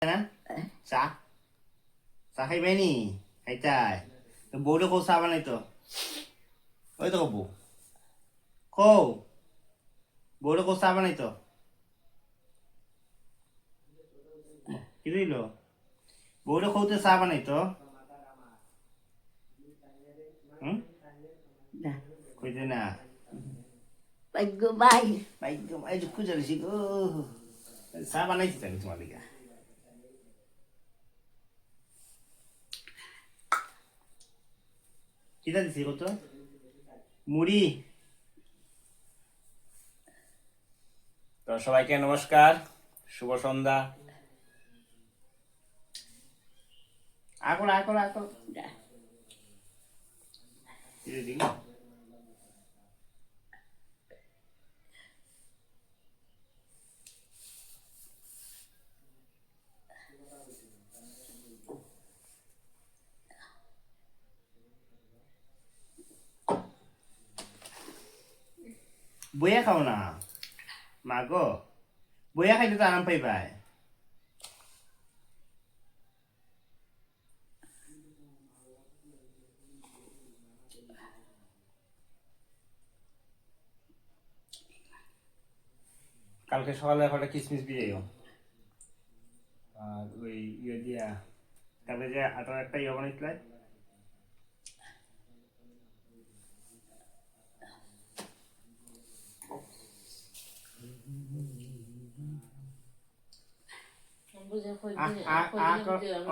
না চা চা খাইবে নি খাইতাই বউলে কৌ চা বানাইতো ওই তো বউ কৌ বউলে কৌ চা বানাইতো কি দিল বউলে কৌতে চা বানাইতো কইতে না ভাগ্য ভাই ভাগ্য ভাই দুঃখ চলেছি গো চা বানাইছি তাহলে তোমার লিগা কিটা দিছি কত মুড়ি। তো সবাইকে নমস্কার, শুভ সন্ধ্যা। আকল আকল আকল বইয়া খাও না মা গো, বইয়া খাইলে তো আরাম পাইবাই। কালকে সকালে একটা কিসমিস দিয়ে আর ওই ইয়ে দিয়া তারপরে যে আটার একটা ইয়ে বানাইছিলাই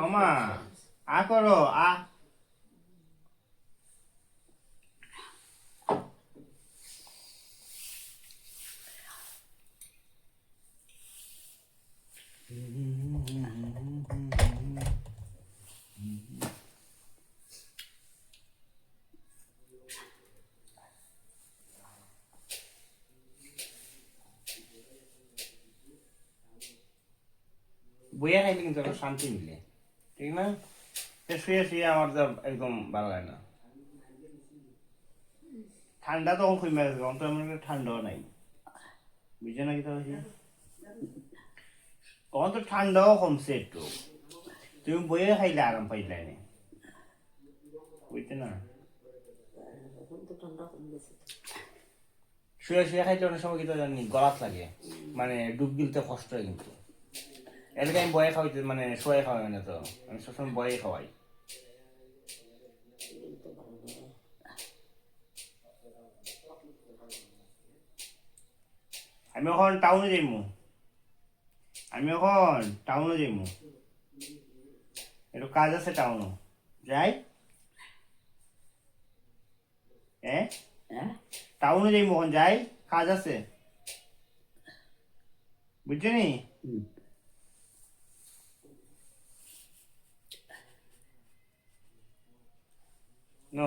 আমা আ করো আ বইয়া খাইলে কিন্তু একটা শান্তি মিলে, ঠিক না? শুয়ে শুয়ে আমার তো একদম ভালো লাগে না। ঠান্ডা তখন কমে গেছে, তখন তো এমন একটা ঠান্ডাও নাই, বুঝছো না? কি তখন তো ঠান্ডাও কমছে একটু, তুমি বইয়ে খাইলে আরাম পাইলে না, বুঝতে না? শুয়ে শুয়ে খাইতে অনেক সময় কিন্তু জানি গলাত লাগে, মানে ডুব গিলতে কষ্ট হয়, কিন্তু এদিকে আমি বয়ে খাওয়াইতে মানে শোয়ে খাওয়াই না, তো আমি সবসময় বয়ে খাওয়াই। আমি এখন টাউনে যাইমু, একটু কাজ আছে টাউনও যাই। টাউনে যাইমু এখন যাই, কাজ আছে, বুঝছো নি? No.